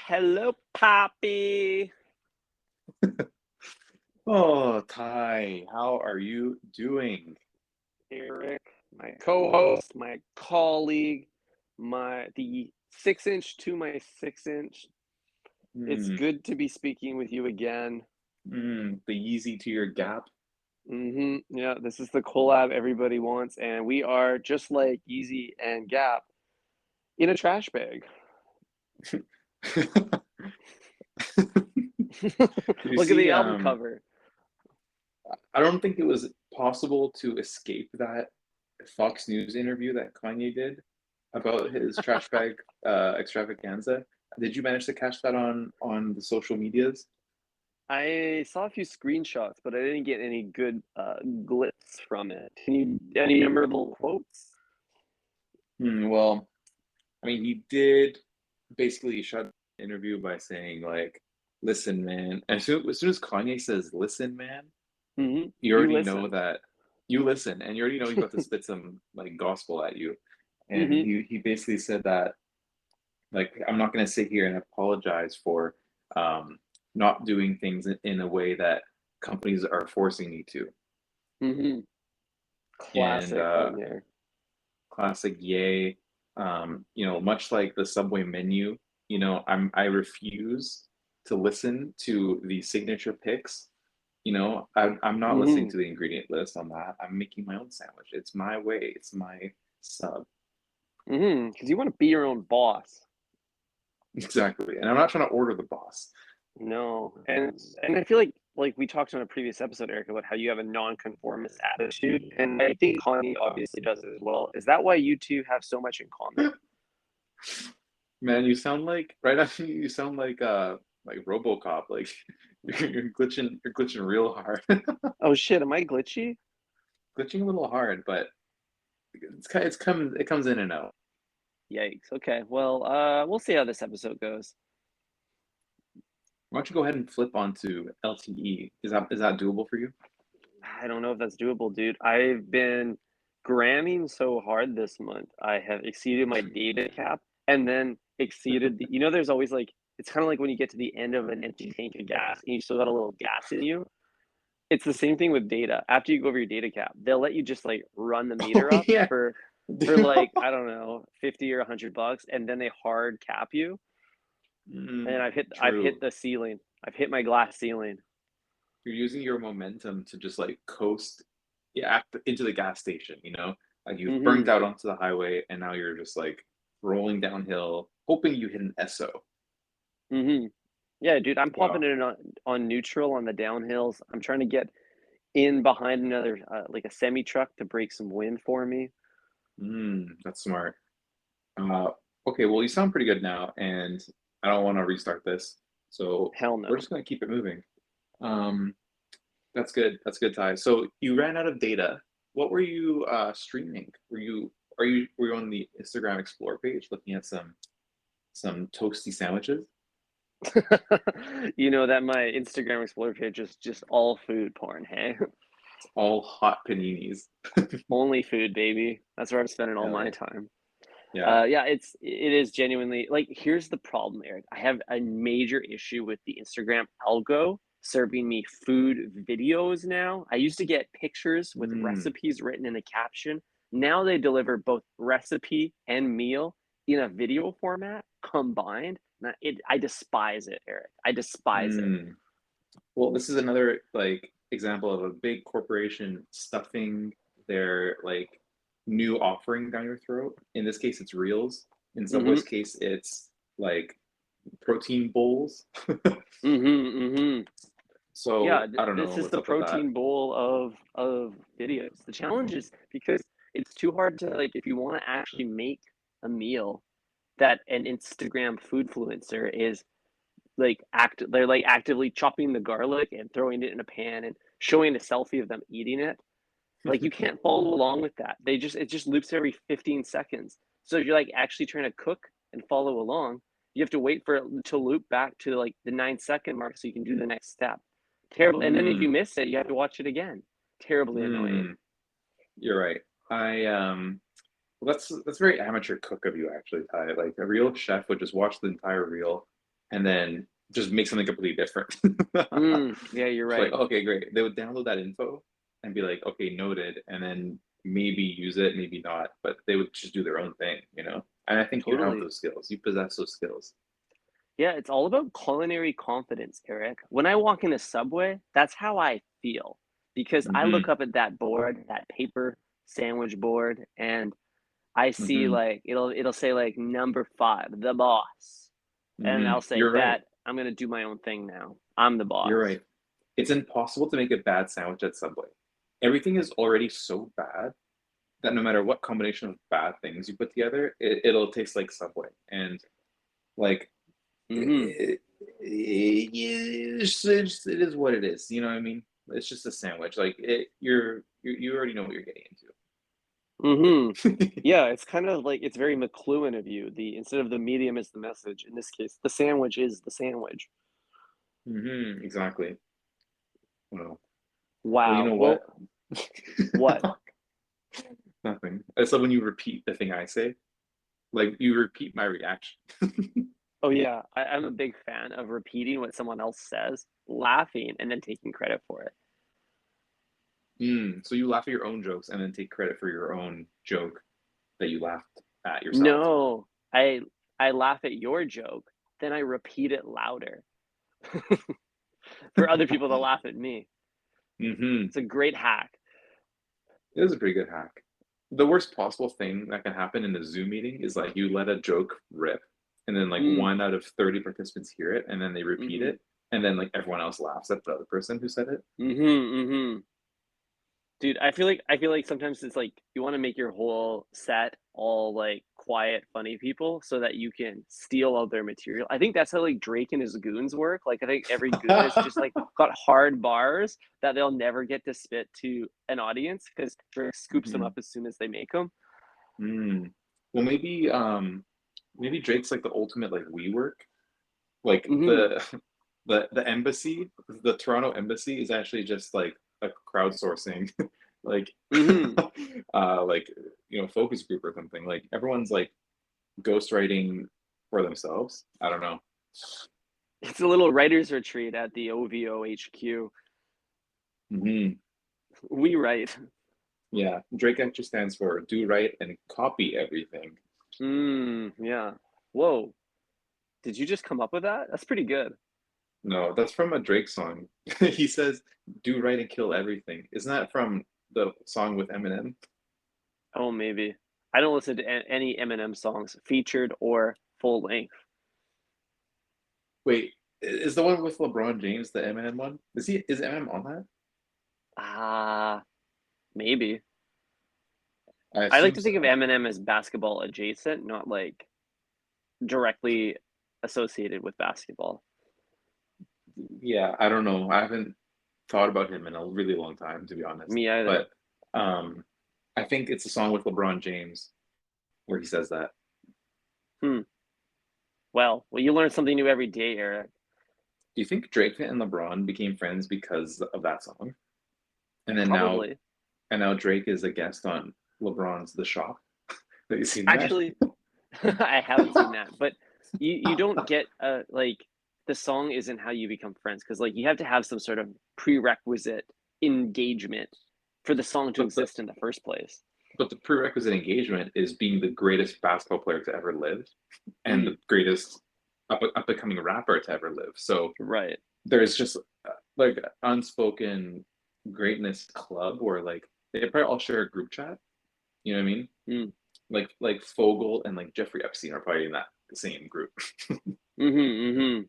Hello, Poppy. Oh, Ty, how are you doing? Eric, my co-host, my colleague, the 6 inch to my 6 inch. It's Hmm, good to be speaking with you again. the Yeezy to your Gap. Yeah, this is the collab everybody wants, and we are just like Yeezy and Gap in a trash bag. Did you Look at see? the album cover. I don't think it was possible to escape that Fox News interview that Kanye did about his trash bag extravaganza. Did you manage to catch that on the social medias? I saw a few screenshots, but I didn't get any good glips from it. Can you any memorable quotes? Well, I mean, he did basically shut the interview by saying like, "Listen, man." And as soon as Kanye says, "Listen, man," you You already know listen. that you listen, and you already know he's about to spit some like gospel at you. And hmm he basically said that like, I'm not going to sit here and apologize for um, not doing things in a way that companies are forcing me to. hmm And Classic Kanye. classic Yay, much like the Subway menu, I refuse to listen to the signature picks. I'm not listening hmm to the ingredient list on that. I'm making my own sandwich. It's my way. It's my sub. Because you want to be your own boss. Exactly. And I'm not trying to order the boss. No, and I feel like we talked on a previous episode, Eric, about how you have a nonconformist attitude, and I think Kanye obviously does it as well. Is that why you two have so much in common? Man, you sound like right after you sound like RoboCop. Like you're glitching real hard. Oh shit, am I glitchy? Glitching a little hard, but it comes in and out. Yikes. Okay, well, we'll see how this episode goes. Why don't you go ahead and flip onto LTE? Is that doable for you? I don't know if that's doable, dude. I've been gramming so hard this month. I have exceeded my data cap and then exceeded there's always like, it's kind of like when you get to the end of an empty tank of gas and you still got a little gas in you. It's the same thing with data. After you go over your data cap, they'll let you just like run the Oh meter up yeah. for like, I don't know, 50 or $100, and then they hard cap you. And I've hit True. the ceiling. I've hit my glass ceiling. You're using your momentum to just like coast, yeah, into the gas station, Like you've burnt hmm out onto the highway and now you're just like rolling downhill, hoping you hit an SO. hmm Yeah, dude, I'm popping Wow. it on neutral on the downhills. I'm trying to get in behind another like a semi truck to break some wind for me. That's smart. Uh, okay, well, you sound pretty good now, and I don't want to restart this, so Hell we're no. just gonna keep it moving. Um, that's good. That's good, Ty. So you ran out of data. What were you streaming? Were you on the Instagram Explore page looking at some toasty sandwiches? You know that my Instagram Explorer page is just all food porn, hey? It's all hot paninis. Only food, baby. That's where I'm spending all Hell my yeah. time. Yeah. Yeah, it is genuinely like, here's the problem, Eric. I have a major issue with the Instagram algo serving me food videos now. I used to get pictures with Mm, recipes written in the caption. Now they deliver both recipe and meal in a video format combined. I despise it, Eric. I despise it. mm. Well, this is another like example of a big corporation stuffing their like new offering down your throat. In this case, it's Reels. In Mm-hmm. Subway's case, it's like protein bowls. Mm-hmm. Mm-hmm. Yeah, So I don't know this is what's the up with that. protein bowl of videos. The challenge is because it's too hard to, like, if you want to actually make a meal that an Instagram food influencer is they're like actively chopping the garlic and throwing it in a pan and showing a selfie of them eating it. Like, you can't follow along with that. It just loops every 15 seconds. So if you're like actually trying to cook and follow along, you have to wait for it to loop back to like the 9 second mark so you can do the next step. Terrible. And then if you Mm, miss it, you have to watch it again. Terribly annoying. mm, you're right. I well, that's very amateur cook of you actually, Ty. Like a real chef would just watch the entire reel and then just make something completely different. Yeah, you're It's like, right. okay, great. They would download that info and be like, okay, noted, and then maybe use it, maybe not, but they would just do their own thing, you know? And I think you have Totally. those skills. You possess those skills. Yeah, it's all about culinary confidence, Eric. When I walk in a Subway, that's how I feel because I look Hmm. up at that board, that paper sandwich board, and I see Hmm. like it'll say like number 5, the boss. And Hmm. I'll say, You're right. "Bet I'm gonna do my own thing now. I'm the You're boss." right. It's impossible to make a bad sandwich at Subway. Everything is already so bad that no matter what combination of bad things you put together, it'll taste like Subway. And like, Mhm. it, it is what it is. You know what I mean? It's just a sandwich. Like you already know what you're getting Mhm. into. Yeah, it's kind of like it's very McLuhan of you. The instead of the medium is the message. In this case, the sandwich is the sandwich. Exactly. Well, well, you Wow. know Well, what? what? Nothing. It's like when you repeat the thing I say, like you repeat my reaction. Oh yeah, I'm a big fan of repeating what someone else says, laughing, and then taking credit for it. So you laugh at your own jokes and then take credit for your own joke that you laughed at yourself. No, I laugh at your joke, then I repeat it louder for other people to laugh at me. Hmm. It's a great hack. It is a pretty good hack. The worst possible thing that can happen in a Zoom meeting is like you let a joke rip, and then like Mm, one out of 30 participants hear it, and then they repeat mhm, it, and then like everyone else laughs at the other person who said it. mhm. Dude, I feel like sometimes it's like you wanna make your whole set all, like, quiet, funny people so that you can steal all their material. I think that's how, like, Drake and his goons work. Like, I think every goon has just, like, got hard bars that they'll never get to spit to an audience because Drake scoops them up Hmm. as soon as they make them. Well, maybe Drake's like the ultimate like WeWork. Like Mhm, the embassy, the Toronto embassy is actually just like a crowdsourcing, like mhm. like focus group or something. Like everyone's like ghostwriting for themselves. I don't know. It's a little writer's retreat at the OVO HQ. Hmm. We write. Yeah, Drake actually stands for do right and copy everything. Yeah. Whoa, did you just come up with that? That's pretty good. No, that's from a Drake song. He says do right and kill everything. Isn't that from the song with Eminem? Oh, maybe. I don't listen to any Eminem songs, featured or full length. Wait, is the one with LeBron James the Eminem one? Is Eminem on that? Ah, maybe. I I like assume to think of so. Eminem as basketball adjacent, not like directly associated with basketball. Yeah, I don't know. I haven't thought about him in a really long time, to be honest. Me either. But um, I think it's a song with LeBron James where he says that. Hmm. Well, you learn something new every day, Eric. Do you think Drake and LeBron became friends because of that song? And then now, Probably. and now Drake is a guest on LeBron's The Shop. Have you seen that? Actually, I haven't seen that, but you don't get like the song isn't how you become friends because like you have to have some sort of prerequisite engagement for the song to But the exist in the first place. but the prerequisite engagement is being the greatest basketball player to ever live and Mm, the greatest up and coming rapper to ever live. So right. there's just like unspoken greatness club where like they probably all share a group chat. You know what I mean? Mm, Like Fogel and like Jeffrey Epstein are probably in that same group. mm-hmm.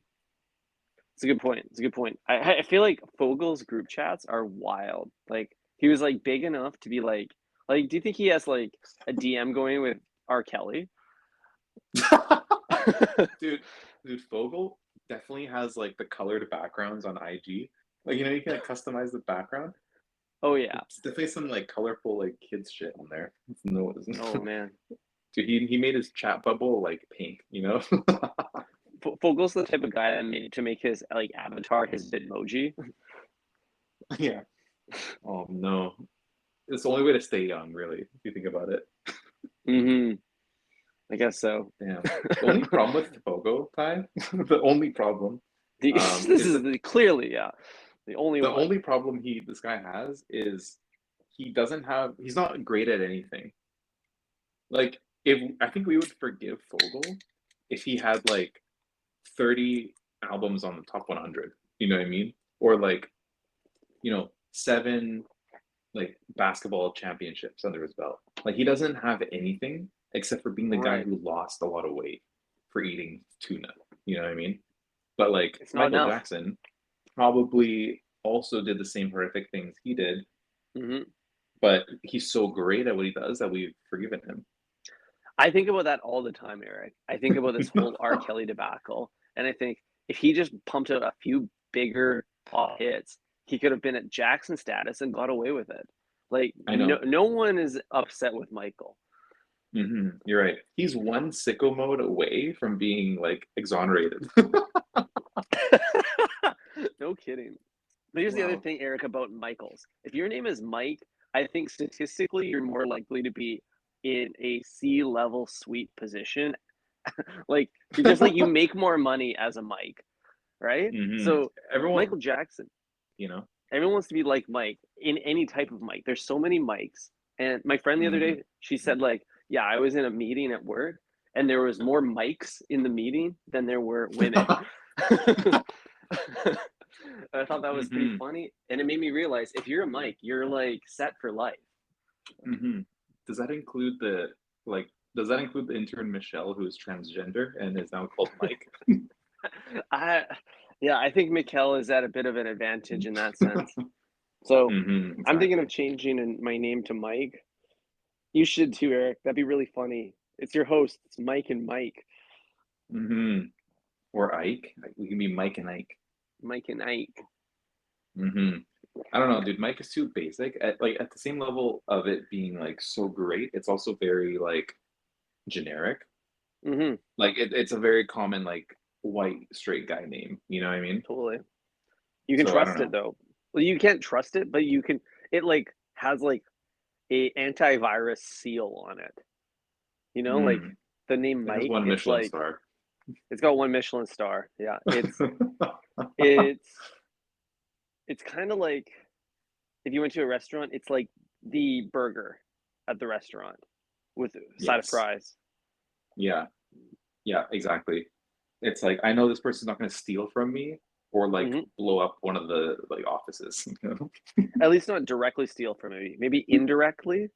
It's a good point. It's a good point. I feel like Fogel's group chats are wild. Like he was like big enough to be like. Do you think he has like a DM going with R. Kelly? dude, dude, Fogel definitely has like the colored backgrounds on IG. Like you can customize the background. Oh yeah. It's definitely some like colorful like kids shit on there. No, it isn't. Oh man. Dude, he made his chat bubble like pink. Fogel's the type of guy that made to make his like avatar his Bitmoji. Yeah. Oh no. It's the only way to stay young, really, if you think about it. Hmm. I guess so. Damn. The only problem with Fogo, Ty, the only problem, This is is that clearly, yeah, the only the one. only problem this guy has is he's not great at anything. Like, if I think we would forgive Fogel if he had like 30 albums on the top 100. You know what I mean? Or like, seven like basketball championships under his belt. Like, he doesn't have anything except for being the guy Right. who lost a lot of weight for eating tuna. You know what I mean? But like It's not Michael enough. Jackson probably also did the same horrific things he did, Hmm. but he's so great at what he does that we've forgiven him. I think about that all the time, Eric. I think about this whole R. Kelly debacle, and I think if he just pumped out a few bigger pop hits, he could have been at Jackson status and got away with it. Like I know. no one is upset with Michael. You're right. He's one sicko mode away from being like exonerated. No kidding. But here's the other Wow. thing, Eric, about Michaels. If your name is Mike, I think statistically you're more likely to be in a C-level suite position. Like you're just like you make more money as a Mike, right? hmm So Everyone, Michael Jackson, you know. everyone wants to be like Mike in any type of Mike. There's so many Mikes. And my friend the other hmm day, she said like, yeah, I was in a meeting at work and there was more Mikes in the meeting than there were women. I thought that was pretty hmm funny, and it made me realize if you're a Mike, you're like set for life. hmm Does that include like? Does that include the intern Michelle, who is transgender and is now called Mike? I, yeah, I think Mikkel is at a bit of an advantage in that sense. So I'm thinking of Exactly. changing my name to Mike. You should too, Eric. That'd be really funny. It's your host. It's Mike and Mike. hmm Or Ike. We can be Mike and Ike. Mike and Ike. hmm I don't know, dude. Mike is too basic. At the same level of it being like so great, it's also very like generic. Mm-hmm. Like it's a very common like white straight guy name. You know what I mean? Totally. You can So I don't trust it know. though. Well, you can't trust it, but you can. It like has like a antivirus seal on it. Like Mm, the name it has Mike. one It's Michelin like star. it's got one Michelin star. Yeah, it's it's kind of like if you went to a restaurant, it's like the burger at the restaurant with a side of Yes. fries. Yeah. Yeah. Exactly. It's like I know this person's not going to steal from me or like Hmm. blow up one of the like offices. At least not directly steal from me, maybe indirectly,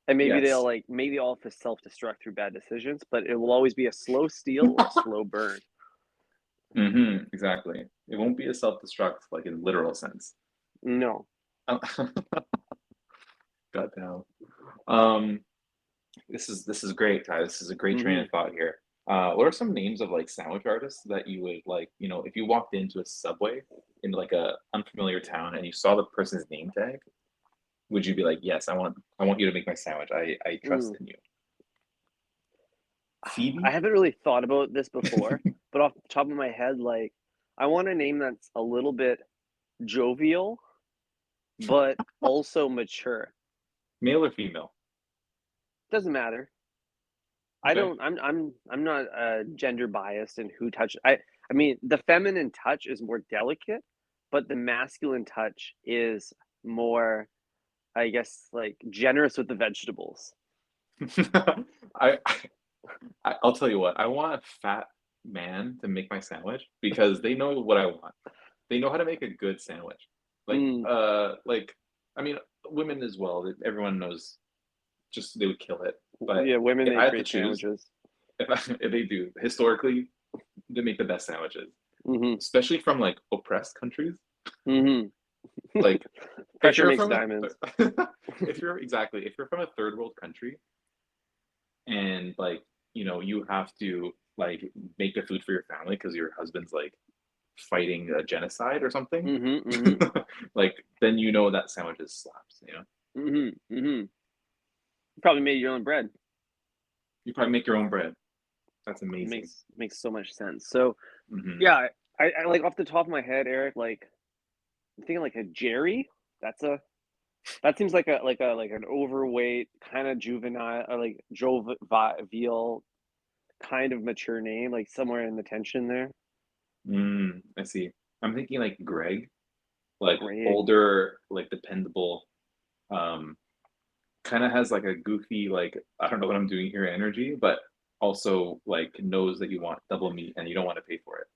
and maybe they'll Yes. like maybe they'll self destruct through bad decisions, but it will always be a slow steal or a slow burn. Exactly. It won't be a self-destruct like in literal sense. No. Goddamn. Um, this is great, Ty. This is a great train of Hmm. thought here. What are some names of like sandwich artists that you would like, if you walked into a Subway in like a unfamiliar town and you saw the person's name tag, would you be like, yes, I want you to make my sandwich. I trust Mm. in you. I Phoebe? haven't really thought about this before, but off the top of my head, like I want a name that's a little bit jovial, but also mature. Male or female? Doesn't matter. I Okay. don't. I'm not gender biased in who touch. I mean, the feminine touch is more delicate, but the masculine touch is more, I guess, like generous with the vegetables. I I'll tell you what, I want a fat man to make my sandwich because they know what I want. They know how to make a good sandwich. Mm, Like I mean, women as well. Everyone knows just they would kill it. But yeah, women if I make had to great choose, sandwiches. if they do, historically, they make the best sandwiches, Hmm. especially from like oppressed countries. Hmm. Like if Pressure you're makes from diamonds. if you're from a third world country and like you have to like make the food for your family because your husband's like fighting a genocide or something, Hmm. Hmm. like then that sandwiches slaps. Hmm. Hmm. You probably made your own bread. You probably make your own bread. That's amazing. Makes so much sense. So hmm yeah, I like off the top of my head, Eric, like I'm thinking like a Jerry. That's a that seems like an overweight kind of juvenile or like jovial kind of mature name, like somewhere in the tension there. I see. I'm thinking like Greg, like Greg. older, like dependable, um, kind of has like a goofy, like I don't know what I'm doing here energy, but also like knows that you want double meat and you don't want to pay for it.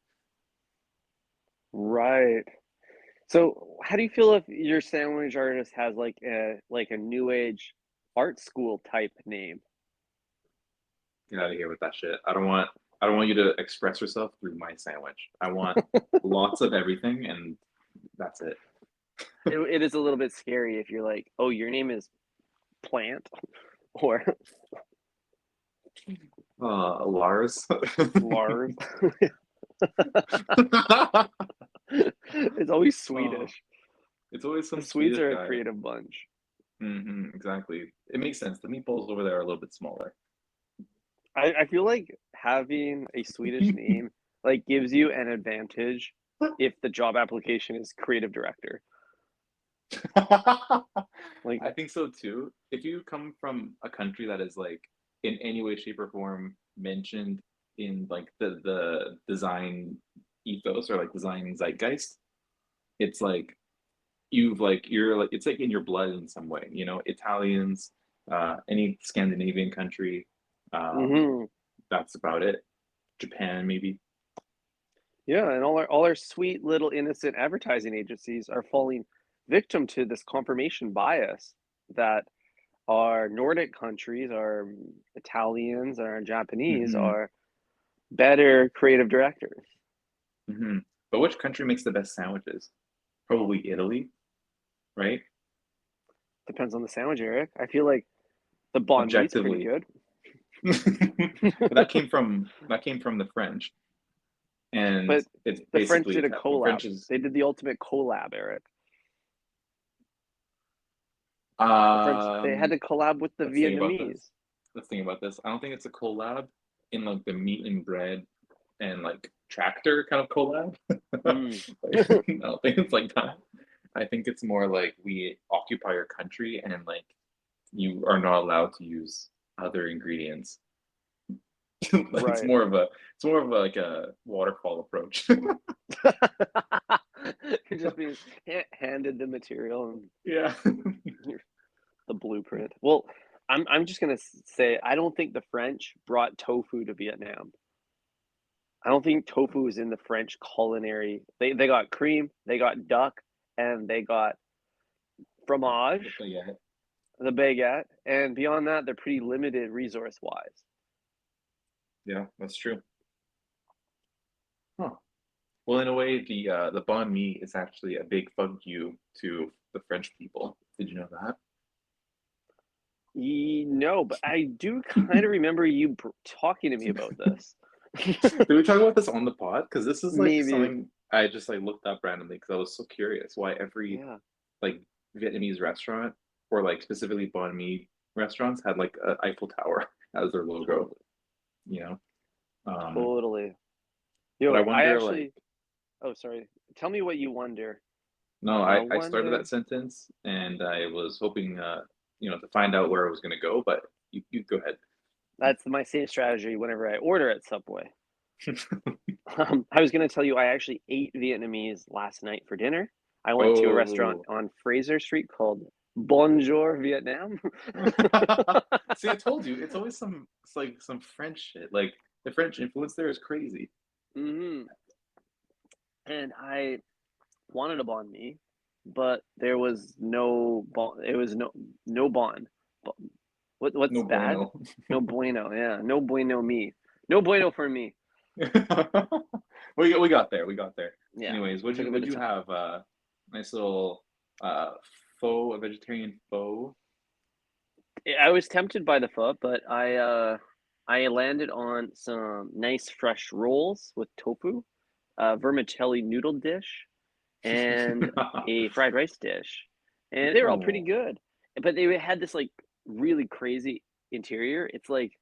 Right. So, how do you feel if your sandwich artist has like a new age art school type name? Get out of here with that shit. I don't want you to express yourself through my sandwich. I want lots of everything and that's it. It is a little bit scary if you're like, "Oh, your name is Plant," or Lars. Lars. It's always Oh, Swedish. it's always The some Swedes Swedish are a guy. creative bunch. Exactly. It makes sense. The meatballs over there are a little bit smaller. I feel like having a Swedish name like gives you an advantage if the job application is creative director. Like, I think so too. If you come from a country that is like in any way, shape, or form mentioned in like the design ethos or like design zeitgeist, it's like you're like it's like in your blood in some way, you know, Italians, any Scandinavian country, um, hmm that's about it. Japan maybe. yeah, and all our sweet little innocent advertising agencies are falling victim to this confirmation bias that our Nordic countries, our Italians, our Japanese hmm are better creative directors. hmm But which country makes the best sandwiches? Probably Italy, right? Depends on the sandwich, Eric. I feel like the banh mi is pretty Objectively. good. But that came from the French, and But it's the French basically did a collab. French is They did the ultimate collab, Eric. The French they had um to collab with the let's think about this. Vietnamese. Let's think about this. I don't think it's a collab in like the meat and bread and like tractor kind of collab. Mm. Like, I don't think it's like that. I think it's more like we occupy your country and like you are not allowed to use other ingredients. It's Right. more of a like a waterfall approach. You're just being handed the material and Yeah. the blueprint. Well, I'm just gonna say I don't think the French brought tofu to Vietnam. I don't think tofu is in the French culinary. They got cream, they got duck, and they got fromage, But yeah, the baguette, and beyond that, they're pretty limited resource wise. yeah, that's true. Huh. Well, in a way, the banh mi is actually a big fuck you to the French people. Did you know that? No, but I do kind of remember you talking to me about this. Did we talk about this on the pod? Because this is like Maybe. something I just like looked up randomly because I was so curious why every Yeah, like Vietnamese restaurant or like specifically banh mi restaurants had like an Eiffel Tower as their logo, totally. you know? Um, Totally. but I Yo, I wonder like actually, oh, sorry. Tell me what you wonder. no, I I started wonder. that sentence and I was hoping you know to find out where I was gonna go, but you go ahead. That's my same strategy whenever I order at Subway. I was going to tell you, I actually ate Vietnamese last night for dinner. I went to a restaurant Oh. on Fraser Street called Bonjour Vietnam. See, I told you, it's like some French shit. Like the French influence there is crazy. hmm And I wanted a banh mi, but there was no bon. It was no bond. What's No bad? bueno. No bueno. Yeah, no bueno me. No bueno for me. We got there. We got there. Yeah, Anyways, took a bit would of you time. have nice little uh faux, a vegetarian faux? I was tempted by the pho, but I landed on some nice fresh rolls with tofu, vermicelli noodle dish, and a fried rice dish, and they were all pretty Oh, good. But they had this like really crazy interior. It's like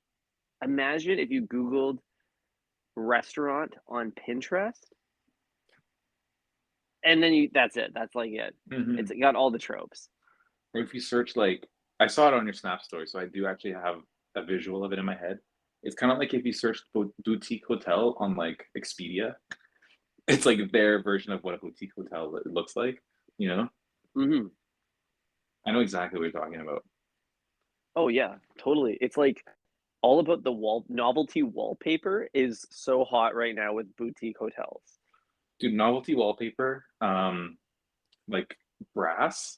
imagine if you Googled restaurant on Pinterest, and then you that's it. That's like it. It's hmm. got all the tropes. Or if you search like I saw it on your Snap story, so I do actually have a visual of it in my head. It's kind of like if you searched boutique hotel on like Expedia. It's like their version of what a boutique hotel looks like, you know? Hmm. I know exactly what you're talking about. Oh yeah, totally. It's like all about the wall novelty wallpaper is so hot right now with boutique hotels. Dude, novelty wallpaper, like brass,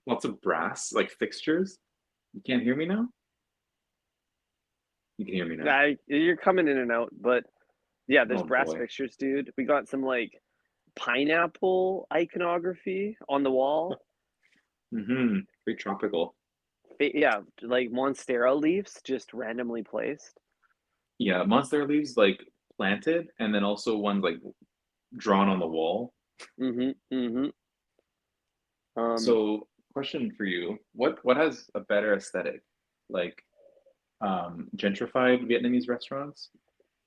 lots of brass, like fixtures. You can't hear me now? You can hear me now. You're coming in and out, but yeah, there's Oh brass boy. fixtures, dude. We got some like pineapple iconography on the wall. Mm-hmm. Very tropical. Yeah, like monstera leaves just randomly placed. Yeah, monstera leaves like planted and then also ones like drawn on the wall. Mhm, mhm. Um, So, question for you. What has a better aesthetic? Like gentrified Vietnamese restaurants,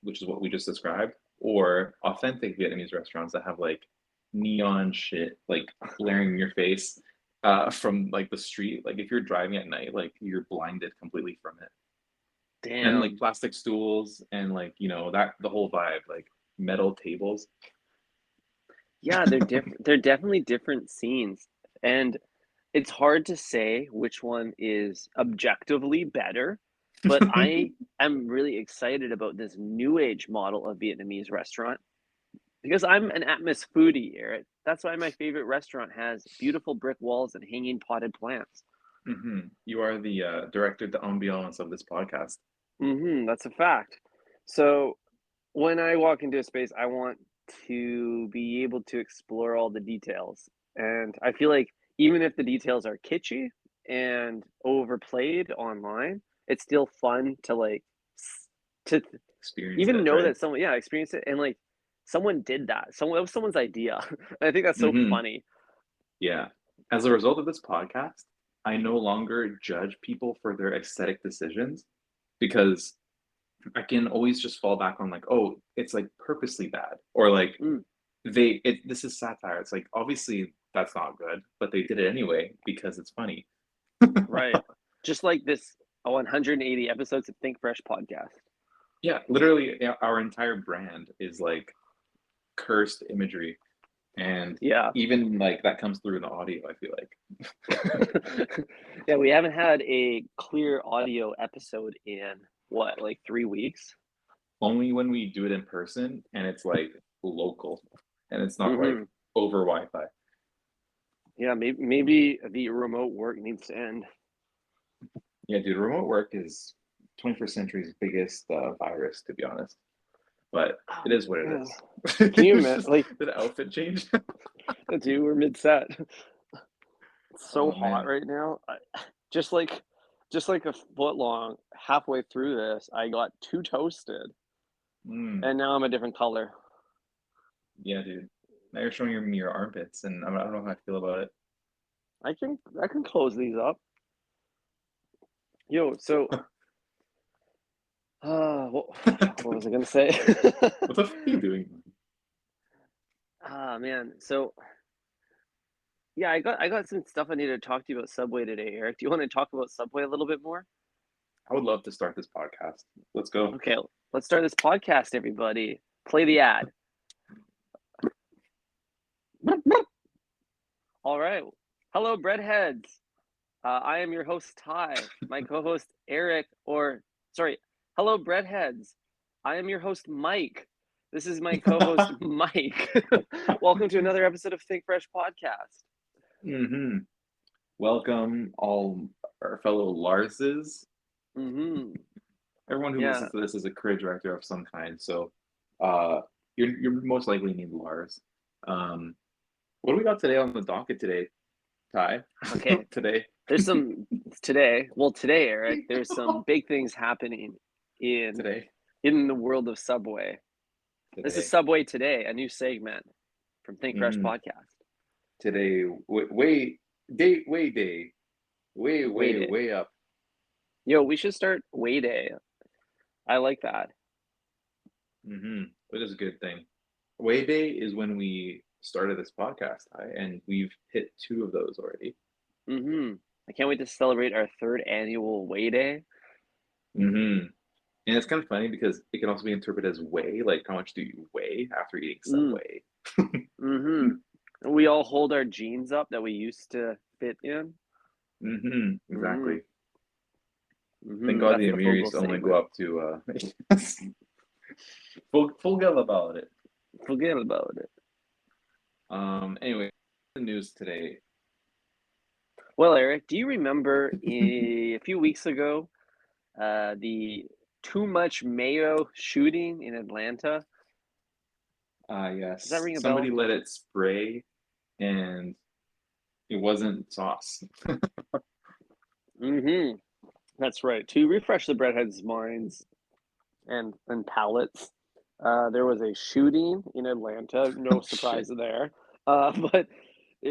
which is what we just described, or authentic Vietnamese restaurants that have like neon shit like blaring in your face from like the street. Like if you're driving at night, like you're blinded completely from it. And like damn. plastic stools and like, that the whole vibe, like metal tables. Yeah, they're different. They're definitely different scenes, and it's hard to say which one is objectively better, but I am really excited about this new age model of Vietnamese restaurant because I'm an Atmos foodie, Eric. That's why my favorite restaurant has beautiful brick walls and hanging potted plants. You are the director d'ambiance of this podcast. That's a fact. So when I walk into a space, I want to be able to explore all the details. And I feel like even if the details are kitschy and overplayed online, it's still fun to to Experience even it, know right? that someone, yeah, experienced it and like someone did that. That was someone's idea. And I think that's so hmm funny. Yeah. As a result of this podcast, I no longer judge people for their aesthetic decisions because I can always just fall back on like, oh, it's like purposely bad, or like Mm, this is satire. It's like obviously that's not good, but they did it anyway because it's funny. right. Just like this 180 episodes of Think Fresh podcast. Yeah, literally, our entire brand is like cursed imagery, and Yeah. even like that comes through in the audio. I feel like Yeah, we haven't had a clear audio episode in what, like 3 weeks? only when we do it in person, and it's like local, and it's not like Hmm. over Wi-Fi. Yeah, maybe the remote work needs to end. Yeah, dude, remote work is 21st century's biggest virus, to be honest. But it is what it Yeah. is. Can you It's imagine? just Like, the outfit change. dude, we're mid set. It's so Oh hot man. right now. Just like, just like a foot long. Halfway through this, I got too toasted, Mm, and now I'm a different color. yeah, dude. Now you're showing me your armpits, and I don't know how I feel about it. I can close these up. Yo, so what, what was I gonna say? What the fuck are you doing? Ah, man. So yeah, I got some stuff I need to talk to you about Subway today, Eric. Do you want to talk about Subway a little bit more? I would love to start this podcast. Let's go. Okay, let's start this podcast, everybody. Play the ad. All right. Hello, breadheads. I am your host, Ty. My co-host, Eric, or sorry, hello, breadheads. I am your host, Mike. This is my co-host, Mike. Welcome to another episode of Think Fresh Podcast. hmm Welcome all our fellow Larses. Mm-hmm. Everyone who Yeah. listens to this is a career director of some kind. So uh you're most likely named Lars. Um what do we got today on the docket today, Ty? Okay. Today. There's some today. Well, today, Eric, there's some big things happening in Today. in the world of Subway. This is Today. Subway Today, a new segment from Think Fresh hmm Podcast. Today. Way Way Day. way up. Yo, we should start Way Day. I like that. It is a good thing. Way Day is when we started this podcast, and we've hit two of those already. I can't wait to celebrate our third annual Way Day. Mm-hmm. And it's kind of funny because it can also be interpreted as weigh, like how much do you weigh after eating Mm, Subway? mm-hmm. And we all hold our jeans up that we used to fit in. Mm-hmm. Mm-hmm. Exactly. Thank Mm-hmm. God That's the the Amir Fogel used to only go statement. up to full girl about it. Forget about it. Anyway, the news today. Well, Eric, do you remember a few weeks ago the too much mayo shooting in Atlanta? Does that Yes, ring a somebody bell? let it spray and it wasn't sauce. Mm-hmm. That's right. To refresh the breadheads' minds and palates, there was a shooting in Atlanta. No Oh surprise shit. there. But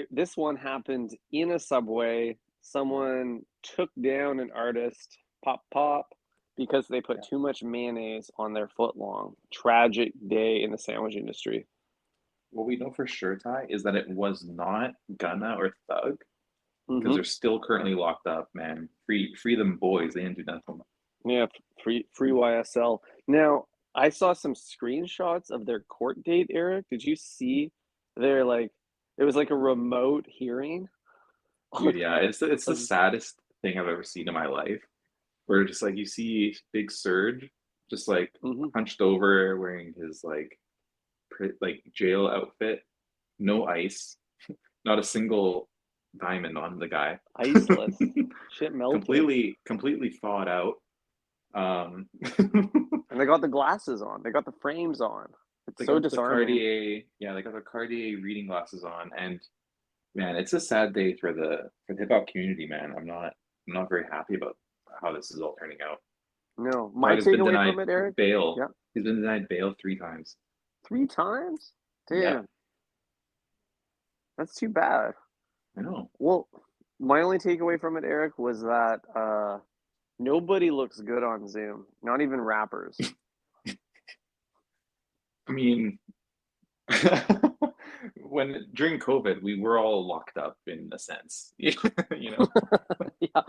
this one happened in a subway. Someone took down an artist, Pop Pop, because they put Yeah. too much mayonnaise on their footlong. Tragic day in the sandwich industry. What we know for sure, Ty, is that it was not Gunna or Thug because Mm-hmm. they're still currently locked up, man. Free them boys. They didn't do nothing. Yeah, free YSL. Now, I saw some screenshots of their court date, Eric. Did you see their like it was like a remote hearing? Dude, yeah, it's the Of- saddest thing I've ever seen in my life. Where just like you see Big Surge just like Mhm. hunched over wearing his like jail outfit, no ice, not a single diamond on the guy. Iceless. Shit melted. Completely thawed out. Um, And they got the glasses on. They got the frames on. It's they so got the disarming. Cartier, yeah, they got the Cartier reading glasses on, and man, it's a sad day for the hip hop community, man. I'm not very happy about how this is all turning out. No, my Doug has been takeaway from denied it, Eric. bail. Yeah, He's been denied bail 3 times. 3 times. Yeah, Damn, that's too bad. I know. Well, my only takeaway from it, Eric, was that nobody looks good on Zoom. Not even rappers. I mean, when during COVID, we were all locked up in a sense, you know. Yeah.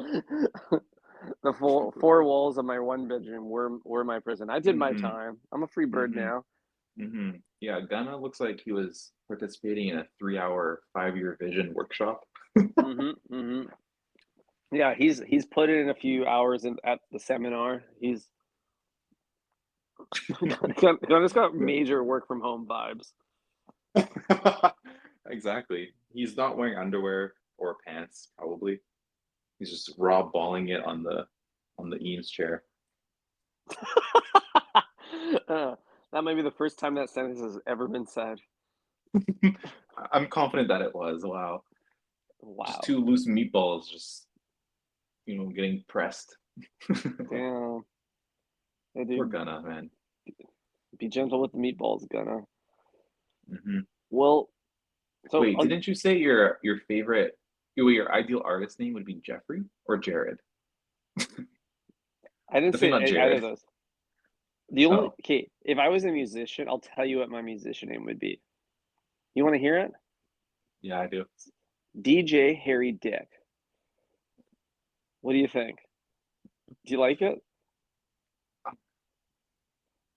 The four walls of my one bedroom were my prison. I did my Hmm. time. I'm a free bird Hmm. now. Hmm. Yeah, Gunna looks like he was participating in a 3-hour, 5-year vision workshop. Mm-hmm. Yeah, he's put in a few hours at the seminar. He's just got major work from home vibes. Exactly. He's not wearing underwear or pants, probably. He's just raw balling it on the Eames chair. Uh, that might be the first time that sentence has ever been said. I'm confident that it was. Wow. Just Wow. two loose meatballs just, getting pressed. Damn. Hey, Poor dude, Gunna, man. be gentle with the meatballs, Gunna. Hmm. Well, so Wait, didn't you say your favorite, your ideal artist name would be Jeffrey or Jared? I didn't Definitely say not either of Jared. those. The only Oh, okay, if I was a musician, I'll tell you what my musician name would be. You want to hear it? yeah, I do. DJ Harry Dick. What do you think? Do you like it?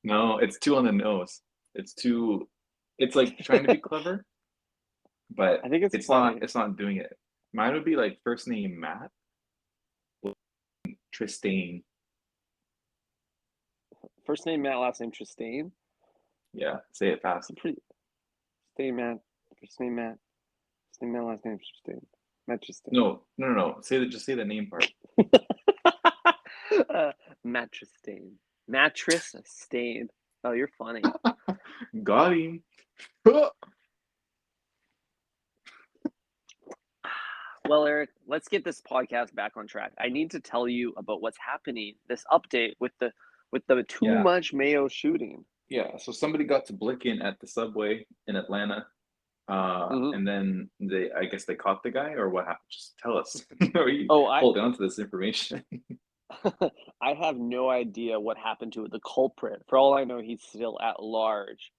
No, it's too on the nose. It's too, it's like trying to be clever, but I think it's it's not, funny. it's not doing it. Mine would be like first name Matt, Tristane. First name Matt, last name Tristane. Yeah, say it It's a fast. pretty Tristane Matt. First name Matt. First name Matt, last name Tristane. Matt Tristane. No, no, no, no. Just say the name part. Matt Tristane. Mattress stain. Oh, you're funny. Got him. Well, Eric, let's get this podcast back on track. I need to tell you about what's happening. This update with the too Yeah, much mayo shooting. yeah. So somebody got to Blickin at the subway in Atlanta, Hmm. and then I guess they caught the guy, or what happened? Just tell us. Are you Oh, holding on to this information? I have no idea what happened to the culprit. For all I know, he's still at large.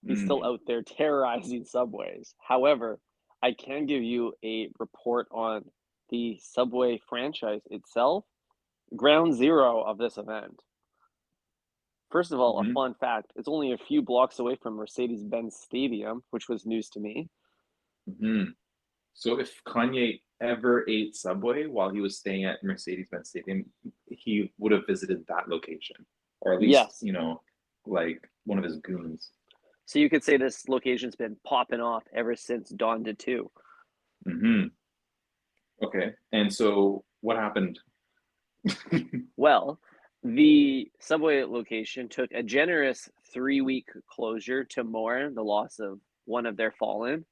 He's still Mm, out there terrorizing subways. However, I can give you a report on the subway franchise itself. ground zero of this event. First of all, a Hmm. fun fact, it's only a few blocks away from Mercedes-Benz Stadium, which was news to me. Hmm. So if Kanye ever ate Subway while he was staying at Mercedes-Benz Stadium, he would have visited that location, or at least, Yes. like one of his goons. So you could say this location's been popping off ever since Dawn did too. Hmm. Okay. And so what happened? Well, the subway location took a generous 3-week closure to mourn the loss of one of their fallen,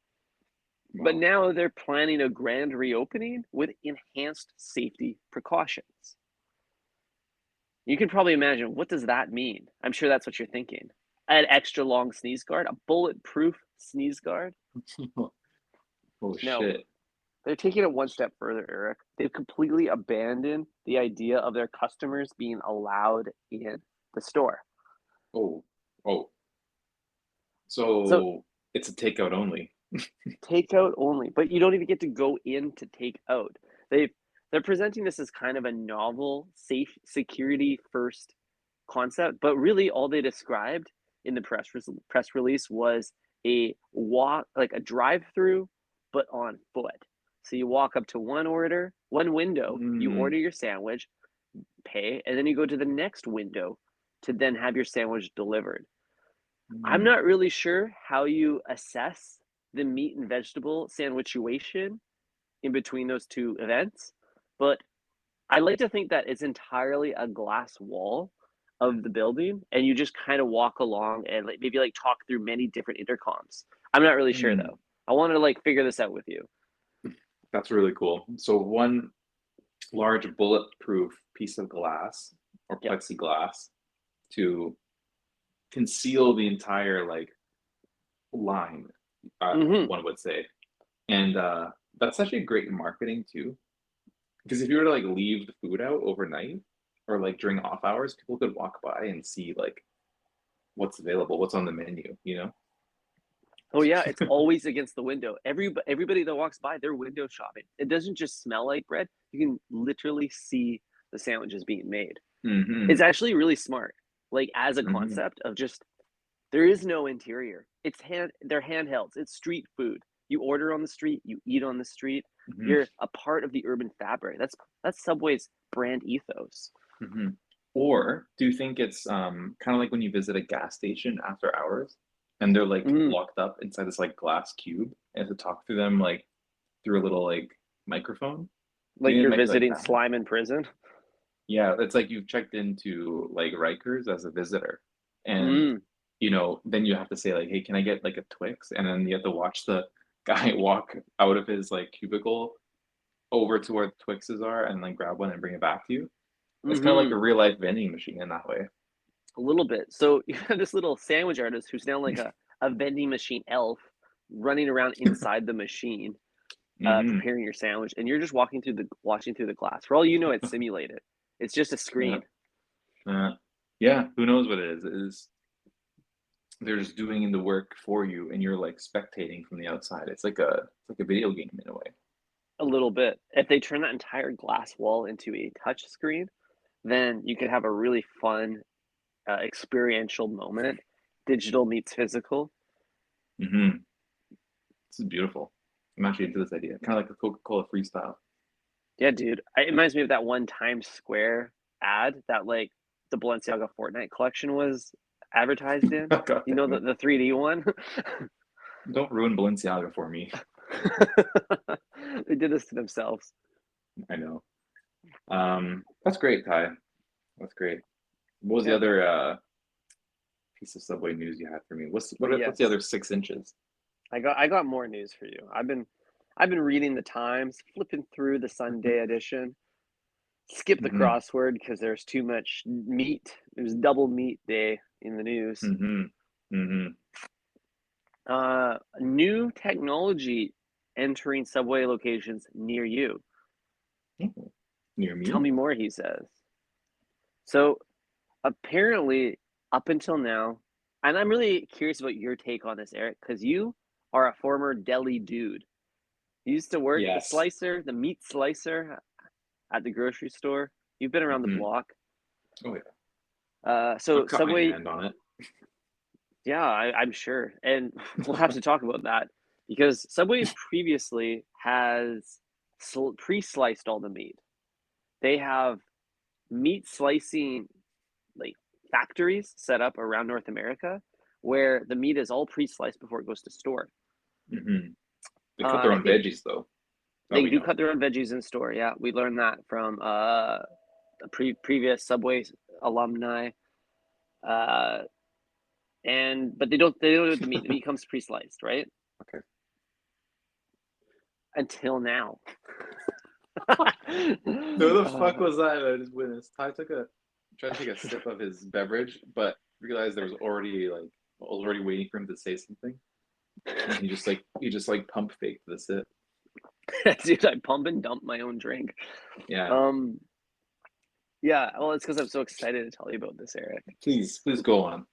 but Wow. now they're planning a grand reopening with enhanced safety precautions. You can probably imagine, what does that mean? I'm sure that's what you're thinking. An extra long sneeze guard, a bulletproof sneeze guard. Oh No, shit. they're taking it one step further, Eric. They've completely abandoned the idea of their customers being allowed in the store. Oh. Oh. So So it's a takeout only. takeout only, but you don't even get to go in to take out. They they're presenting this as kind of a novel, safe, security first concept, but really all they described in the press release was a walk, like a drive through, but on foot. So you walk up to one window, you Mm, order your sandwich, pay, and then you go to the next window to then have your sandwich delivered. I'm mm, not really sure how you assess the meat and vegetable sandwichuation in between those two events, but I like to think that it's entirely a glass wall of the building, and you just kind of walk along and like maybe like talk through many different intercoms. I'm not really sure mm. though. I wanted to like figure this out with you. That's really cool. So one large bulletproof piece of glass or Yep. plexiglass to conceal the entire like line, Mm-hmm. one would say. And that's actually great marketing too. Because if you were to like leave the food out overnight or like during off hours, people could walk by and see like what's available, what's on the menu, you know? Oh yeah, it's always against the window. Everybody that walks by, they're window shopping. It doesn't just smell like bread. You can literally see the sandwiches being made. It's Hmm. actually really smart. Like as a Hmm. concept of just there is no interior. They're handhelds. It's street food. You order on the street, you eat on the street. Hmm. You're a part of the urban fabric. That's Subway's brand ethos. Hmm. Or do you think it's kind of like when you visit a gas station after hours and they're like Mm, locked up inside this like glass cube and to talk to them like through a little like microphone? Do you like think it you're might be like visiting that? slime in prison. Yeah, it's like you've checked into like Rikers as a visitor, and Mm, then you have to say like, "Hey, can I get like a Twix?" And then you have to watch the guy walk out of his like cubicle over to where the Twixes are and like grab one and bring it back to you. It's kind of like mm-hmm. a real life vending machine in that way. A little bit. So you have this little sandwich artist who's now like a vending machine elf running around inside the machine, Hmm. preparing your sandwich, and you're just watching through the glass. For all you know, it's simulated. It's just a Yeah. screen. Yeah, who knows what it is? It is they're just doing the work for you and you're like spectating from the outside. It's like a video game in a way. A little bit. If they turn that entire glass wall into a touch screen, then you could have a really fun experiential moment. Digital meets physical. Hmm. This is beautiful. I'm actually into this idea. Kind of like a Coca-Cola freestyle. Yeah, dude. It reminds me of that one Times Square ad that like the Balenciaga Fortnite collection was advertised in. God You know damn the it. the 3D one. Don't ruin Balenciaga for me. They did this to themselves. I know. That's great, Ty. That's great. What was the Yeah. other piece of Subway news you had for me? What's the Yes. other 6 inches? I got more news for you. I've been reading the Times, flipping through the Sunday edition. Skip the Hmm. crossword because there's too much meat. It was double meat day in the news. Hmm. Hmm. New technology entering Subway locations near you. Near Tell me? me more, he says. So apparently, up until now, and I'm really curious about your take on this, Eric, because you are a former deli dude. You used to work Yes. the meat slicer at the grocery store. You've been around the Mhm. block. Oh yeah, So I've cut my Subway, hand on it. yeah, I'm sure, and we'll have to talk about that because Subway previously has pre-sliced all the meat. They have meat slicing like factories set up around North America where the meat is all pre-sliced before it goes to store. Hmm. They cut their I own think veggies though. That they we do know. cut their own veggies in store. Yeah, we learned that from a previous Subway alumni. Uh, and but they don't do it with the meat. The meat comes pre-sliced, right? Okay. Until now. Who the fuck uh, was that? I just witnessed. Ty tried to take a sip of his beverage, but realized there was already waiting for him to say something, and he just pump faked the sip. dude, I pump and dump my own drink. Yeah. Um, yeah, well, it's because I'm so excited to tell you about this, Eric. Please go on.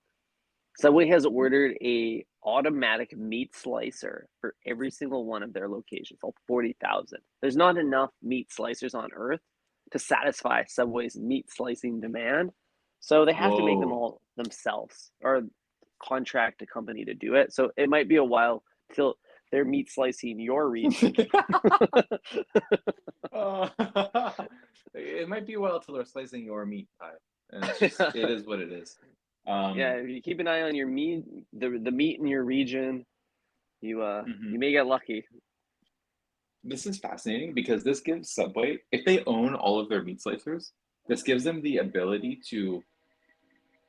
Subway has ordered a automatic meat slicer for every single one of their locations, all 40,000. There's not enough meat slicers on Earth to satisfy Subway's meat slicing demand, so they have to make them Whoa. all themselves or contract a company to do it. So it might be a while till they're meat slicing your region. Uh, it might be a while till they're slicing your meat pie, and it is what it is. Yeah, Um, if you keep an eye on your meat, the meat in your region, mhm. you may get lucky. This is fascinating because this gives Subway, if they own all of their meat slicers, this gives them the ability to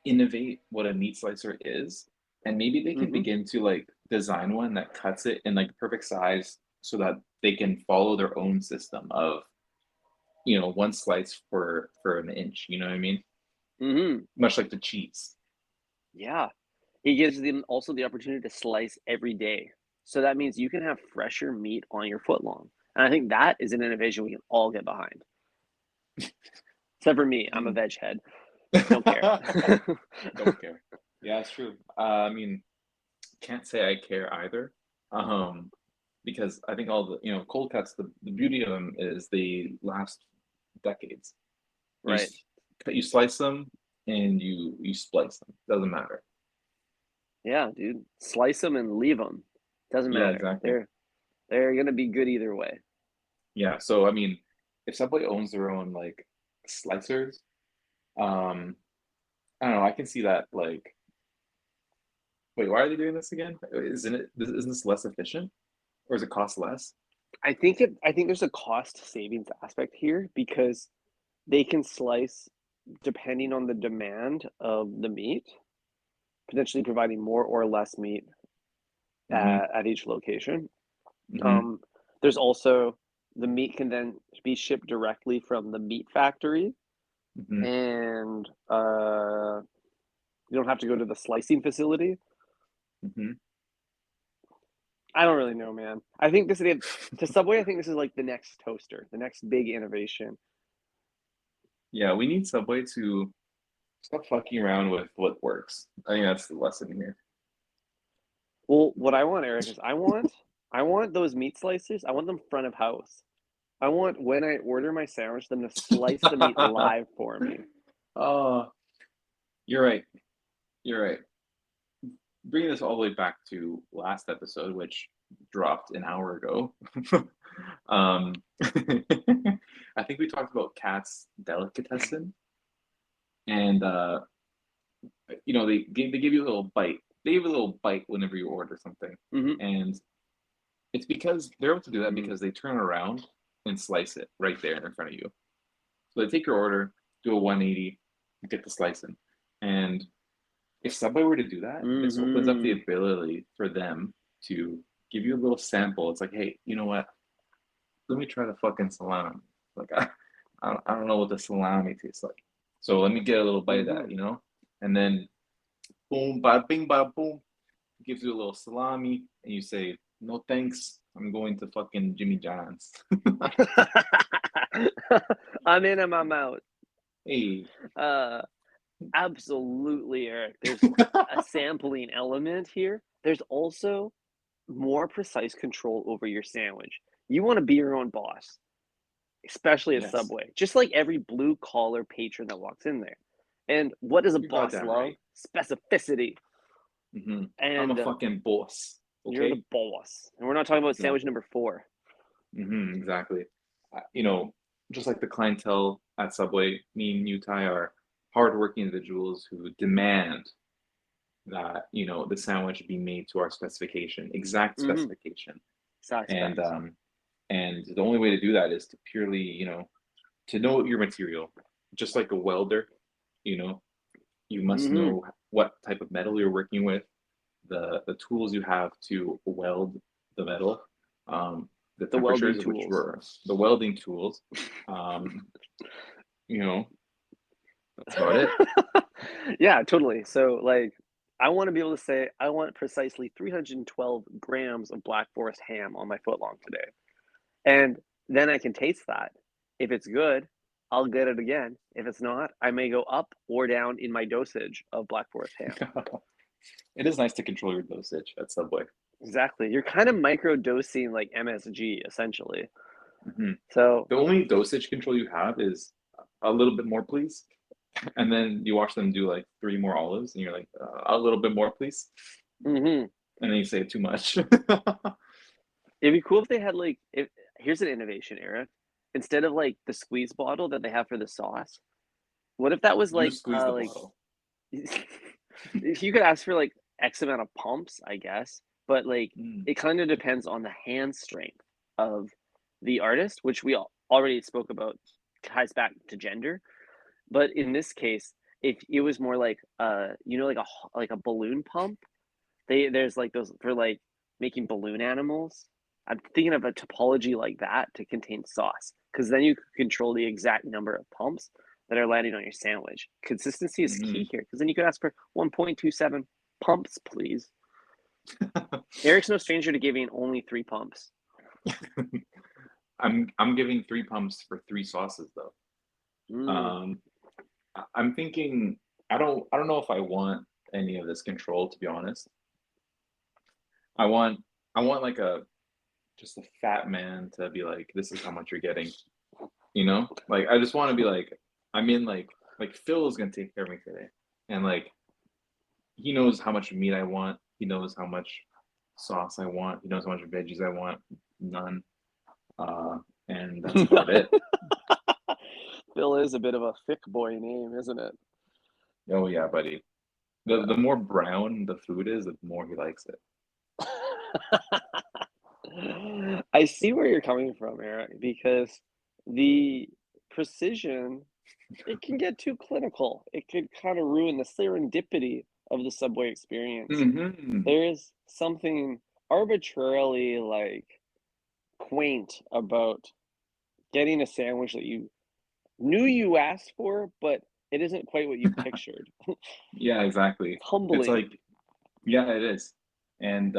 innovate what a meat slicer is, and maybe they can Hmm. begin to like design one that cuts it in like the perfect size so that they can follow their own system of one slice for an inch. You know what I mean? Hmm. Much like the cheese. Yeah. He gives them also the opportunity to slice every day. So that means you can have fresher meat on your foot long. And I think that is an innovation we can all get behind. Except for me, I'm a veg head. Don't care. Don't care. Yeah, it's true. I mean, can't say I care either. Um, because I think all the cold cuts, the beauty of them is they last decades. You Right. you slice them and you splice them. Doesn't matter. Yeah, dude. Slice them and leave them. Doesn't Yeah, matter. exactly. They're gonna be good either way. Yeah. So I mean, if Subway owns their own like slicers, um, I don't know. I can see that. Like, wait, why are they doing this again? Isn't this less efficient, or does it cost less? I think there's a cost savings aspect here because they can slice depending on the demand of the meat, potentially providing more or less meat Mm-hmm. at each location. Mm-hmm. Um, there's also the meat can then be shipped directly from the meat factory, Mm-hmm. and you don't have to go to the slicing facility. Mm-hmm. I don't really know, man. I think this is to Subway. I think this is like the next toaster, the next big innovation. Yeah, we need Subway to stop fucking around with what works. I think that's the lesson here. Well, what I want, Eric, is I want those meat slicers. I want them front of house. I want when I order my sandwich, them to slice the meat live for me. Oh, you're right. You're right. Bringing this all the way back to last episode, which dropped an hour ago. um, I think we talked about Cat's delicatessen, and they give you a little bite. They give you a little bite whenever you order something, Hmm. and it's because they're able to do that Hmm. because they turn around and slice it right there in front of you. So they take your order, do a 180, get the slicing, and if somebody were to do that, this opens up the Hmm. ability for them to give you a little sample. It's like, hey, you know what? Let me try the fucking salami. Like, I don't know what the salami tastes like. So let me get a little bite of Hmm. that. And then boom, ba bing, ba boom, gives you a little salami, and you say, no thanks. I'm going to fucking Jimmy John's. I'm in and I'm out. Hey. Uh, Absolutely, Eric. There's a sampling element here. There's also more precise control over your sandwich. You want to be your own boss. especially at Yes, Subway, just like every blue collar patron that walks in there. And what does a you're boss goddamn love? right. Specificity. I'm a And fucking boss. you're the Okay. boss. And we're not talking about sandwich Exactly. number four. Exactly. You know, just like the clientele at Subway, me and you, Ty, are hardworking individuals who demand that, the sandwich be made to our specification, exact Mm-hmm. specification. Size And specs. the only way to do that is to purely, to know your material. Just like a welder, you know, you must Mm-hmm. know what type of metal you're working with, the tools you have to weld the metal, the The welding temperatures at which tools. were the welding tools. Um, you know, that's about it. Yeah, totally. So, like, I want to be able to say, I want precisely 312 grams of Black Forest ham on my footlong today. And then I can taste that. If it's good, I'll get it again. If it's not, I may go up or down in my dosage of Black Forest ham. It is nice to control your dosage at Subway. Exactly. You're kind of micro dosing like MSG essentially. hmm So, The only dosage control you have is a little bit more, please. And then you watch them do like three more olives, and you're like, a little bit more, please. mhm. And then you say too much. It'd be cool if they had like if here's an innovation, Eric. Instead of like the squeeze bottle that they have for the sauce, what if that was You like squeeze the bottle. if you could ask for like X amount of pumps, I guess, but like Mm. it kind of depends on the hand strength of the artist, which we already spoke about ties back to gender. But in this case, if it was more like like a balloon pump, there's like those for like making balloon animals. I'm thinking of a topology like that to contain sauce, because then you can control the exact number of pumps that are landing on your sandwich. Consistency is key hmm here, because then you could ask for 1.27 pumps, please. Eric's no stranger to giving only 3 pumps. I'm giving three pumps for three sauces though. Mm. Um, I'm thinking I don't know if I want any of this control, to be honest. I want I want like a just a fat man to be like, this is how much you're getting, Like I just want to be like, I'm in like Phil is gonna take care of me today. And like he knows how much meat I want, he knows how much sauce I want, he knows how much veggies I want, none. Uh and that's about it. Phil is a bit of a thick boy name, isn't it? Oh yeah, buddy. The more brown the food is, the more he likes it. I see where you're coming from, Eric, because the precision, it can get too clinical. It could kind of ruin the serendipity of the Subway experience. hmm There is something arbitrarily like quaint about getting a sandwich that you knew you asked for, but it isn't quite what you pictured. Yeah, exactly. It's Humbling. like, yeah, it is. And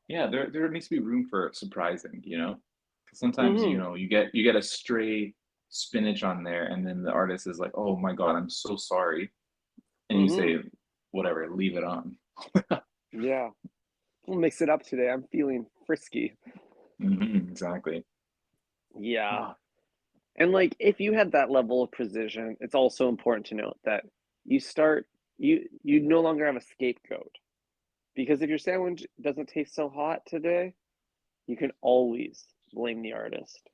yeah, there needs to be room for surprising, 'Cause sometimes, Hmm. you get a stray spinach on there, and then the artist is like, "Oh my God, I'm so sorry," and you Hmm. say, "Whatever, leave it on." Yeah. We'll mix it up today. I'm feeling frisky. Exactly. Yeah. Ah, And like if you had that level of precision, it's also important to note that you start you no longer have a scapegoat. Because if your sandwich doesn't taste so hot today, you can always blame the artist.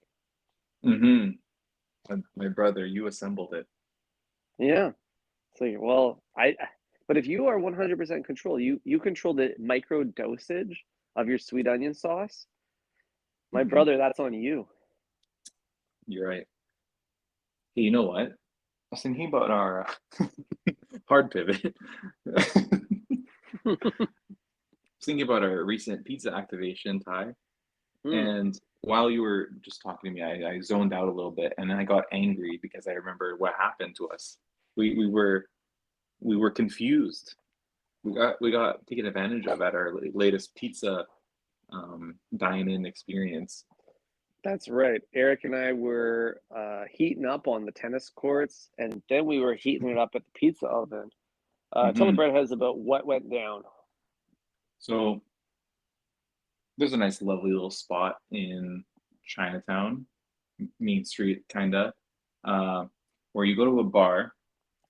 mm-hmm. My brother, you assembled it. Yeah. So well, but if you are 100% control, you control the micro dosage of your sweet onion sauce. My hmm brother, that's on you. You're right. Hey, you know what? I was thinking about our hard pivot. Thinking about our recent pizza activation, Ty. Mm. And while you were just talking to me, I zoned out a little bit, and then I got angry because I remember what happened to us. We were confused. We got taken advantage of at our latest pizza dine-in experience. That's right. Eric and I were heating up on the tennis courts, and then we were heating it up at the pizza oven. Tell the hmm breadheads about what went down. So there's a nice, lovely little spot in Chinatown main street, kinda, uh, where you go to a bar,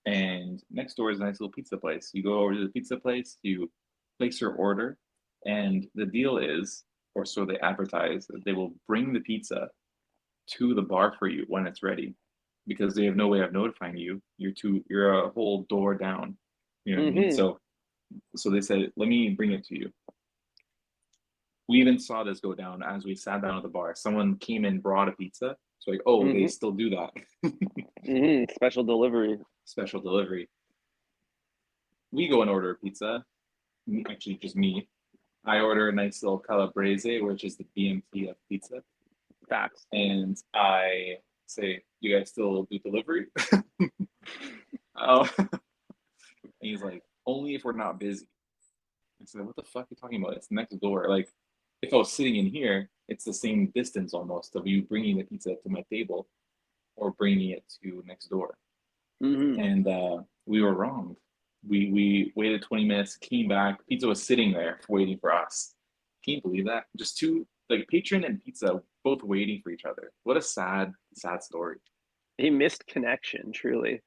and next door is a nice little pizza place. You go over to the pizza place, you place your order, and the deal is, or so they advertise, that they will bring the pizza to the bar for you when it's ready, because they have no way of notifying you. You're a whole door down. You know what I mean? Mm-hmm. So they said, let me bring it to you. We even saw this go down as we sat down at the bar. Someone came in, brought a pizza. It's like, oh, they Mm-hmm. still do that. Mm-hmm. Special delivery. Special delivery. We go and order a pizza. Actually, just me. I order a nice little calabrese, which is the BMT of pizza. Facts. And I say, you guys still do delivery? Oh, and he's like, only if we're not busy. I said, what the fuck are you talking about? It's next door. Like, if I was sitting in here, it's the same distance almost of you bringing the pizza to my table or bringing it to next door. Mm-hmm. And we were wrong. We waited 20 minutes, came back. Pizza was sitting there waiting for us. Can you believe that? Just two, like patron and pizza, both waiting for each other. What a sad, sad story. A missed connection, truly.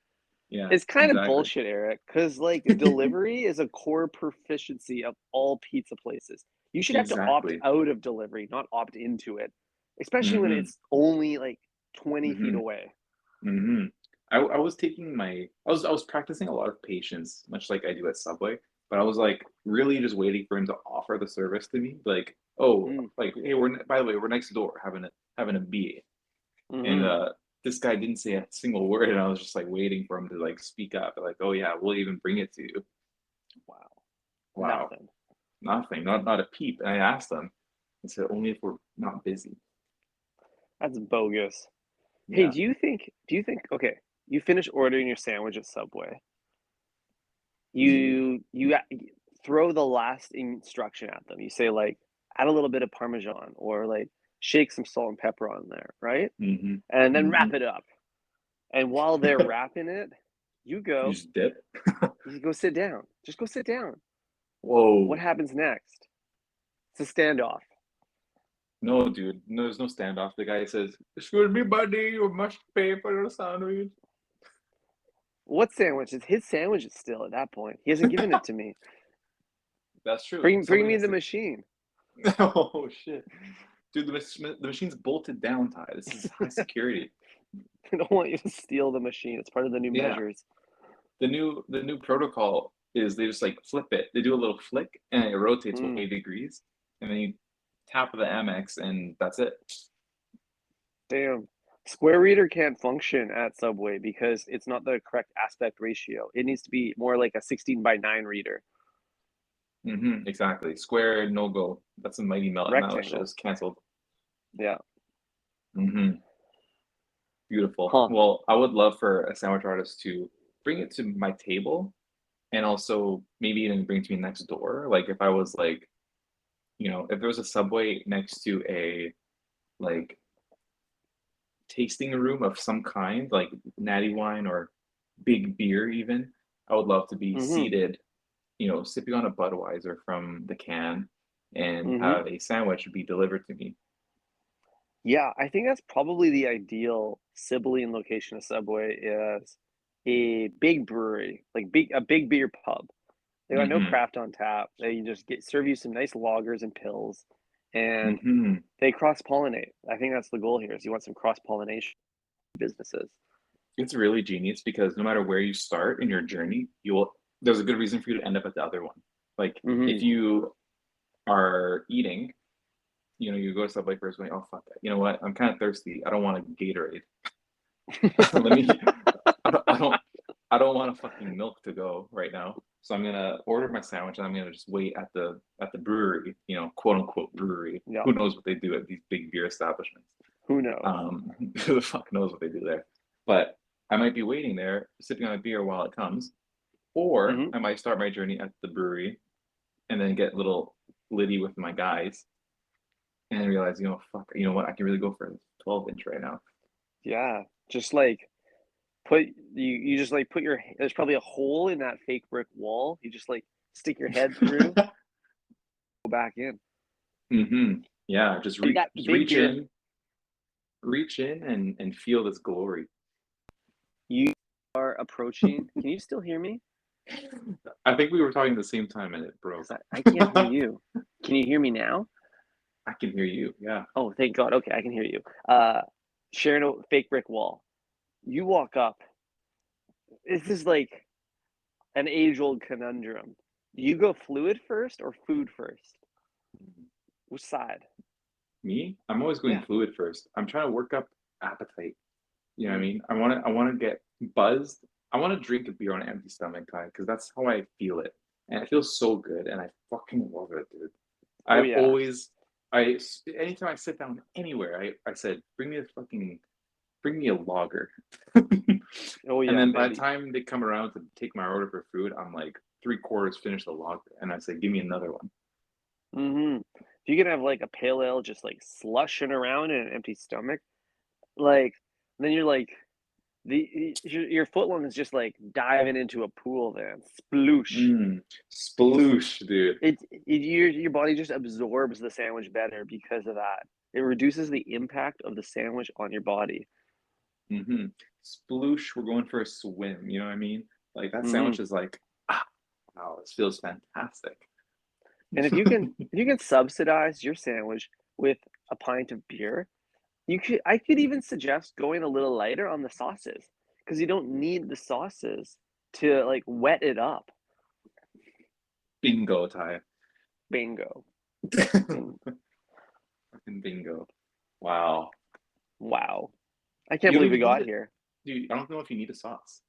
Yeah, It's kind of exactly. bullshit, Eric, because like delivery is a core proficiency of all pizza places. You should have to opt Exactly. out of delivery, not opt into it, especially when Mm-hmm. it's only like 20 feet Mm-hmm. away. Mm-hmm. I was taking my I was practicing a lot of patience, much like I do at Subway, but I was like really just waiting for him to offer the service to me. Like, oh, Mm, like hey, by the way, we're next door having a beer. And mhm. this guy didn't say a single word, and I was just like waiting for him to like speak up, like, oh yeah, we'll even bring it to you. Wow. Wow, Nothing. nothing, not a peep. And I asked him, I said, only if we're not busy. That's bogus. Hey, Yeah. okay, you finish ordering your sandwich at Subway. Mm-hmm. You throw the last instruction at them. You say like, add a little bit of Parmesan or like shake some salt and pepper on there, right? Mm-hmm. And then Mm-hmm. wrap it up. And while they're wrapping it, you You go, just dip. you go sit down. Just go sit down. What Whoa. happens next? It's a standoff. No, dude. No, there's no standoff. The guy says, "Excuse me, buddy, you must pay for your sandwich." What sandwich? It's his sandwich still at that point. He hasn't given it to me. That's true. Bring Somebody me has the to. machine. Oh shit, dude. The machine's bolted down, Ty. This is high security. I don't want you to steal the machine. It's part of the new Yeah. measures. The new protocol is they just like flip it. They do a little flick and it rotates Mm, 180 degrees, and then you tap the Amex and that's it. damn. Square reader can't function at Subway because it's not the correct aspect ratio. It needs to be more like a 16:9 reader. Exactly. Square no go. That's a Mighty Mouse show. Rectangle. It's canceled. Yeah. hmm Beautiful. Huh. Well, I would love for a sandwich artist to bring it to my table and also maybe even bring it to me next door. Like if I was like, if there was a Subway next to a like tasting room of some kind, like natty wine or big beer even, I would love to be Mm-hmm. seated, sipping on a Budweiser from the can and Mm-hmm. have a sandwich be delivered to me. Yeah, I think that's probably the ideal sibling location of Subway is a big brewery, like a big beer pub. They got no hmm craft on tap. They just get serve you some nice lagers and pills, and hmm they cross pollinate. I think that's the goal here. Is you want some cross pollination businesses. It's really genius because no matter where you start in your journey, there's a good reason for you to end up at the other one. Like if Mm-hmm. you are eating, you go to Subway first, going, oh fuck, you know what? I'm kind of thirsty. I don't want a Gatorade. Let me. I don't. I don't. I don't want a fucking milk to go right now. So I'm gonna order my sandwich and I'm gonna just wait at the brewery, quote unquote brewery. Yeah. Who knows what they do at these big beer establishments? Who knows? Who the fuck knows what they do there? But I might be waiting there, sipping on a beer while it comes, or Mm-hmm. I might start my journey at the brewery and then get a little litty with my guys and then realize, fuck, you know what? I can really go for a 12-inch right now. Yeah. Just like you just like put your there's probably a hole in that fake brick wall. You just like stick your head through, go back in. hmm Yeah, just That just big reach beer in. reach in and feel this glory. You are approaching. Can you still hear me? I think we were talking at the same time and it broke. Because I can't hear you. Can you hear me now? I can hear you. Yeah. Oh, thank God. Okay, I can hear you. Sharing a fake brick wall. You walk up. This is like an age-old conundrum. Do you go fluid first or food first? Which side? Me? I'm always going Yeah. fluid first. I'm trying to work up appetite. You know what I Mm. mean? I want to get buzzed. I want to drink a beer on an empty stomach, Kai, because that's how I feel it. And it feels so good, and I fucking love it, dude. Oh I've yeah. always, anytime I sit down anywhere, I said, bring me a lager. Oh And yeah, then by the buddy. time they come around to take my order for food, I'm like 3/4 finished the lager, and I say, give me another one. Mm-hmm. If you can have like a pale ale just like slushing around in an empty stomach, like then you're like your footlong is just like diving into a pool then. Sploosh. Sploosh, dude. Your body just absorbs the sandwich better because of that. It reduces the impact of the sandwich on your body. Mm-hmm. Sploosh, we're going for a swim. You know what I mean? Like that Hmm. sandwich is like, ah, wow, this feels fantastic. And if you can subsidize your sandwich with a pint of beer, I could even suggest going a little lighter on the sauces because you don't need the sauces to like wet it up. Bingo, Ty. Bingo. Fucking And bingo. Wow. wow. I can't You don't believe we even need got it. here. Dude, I don't know if you need a sauce.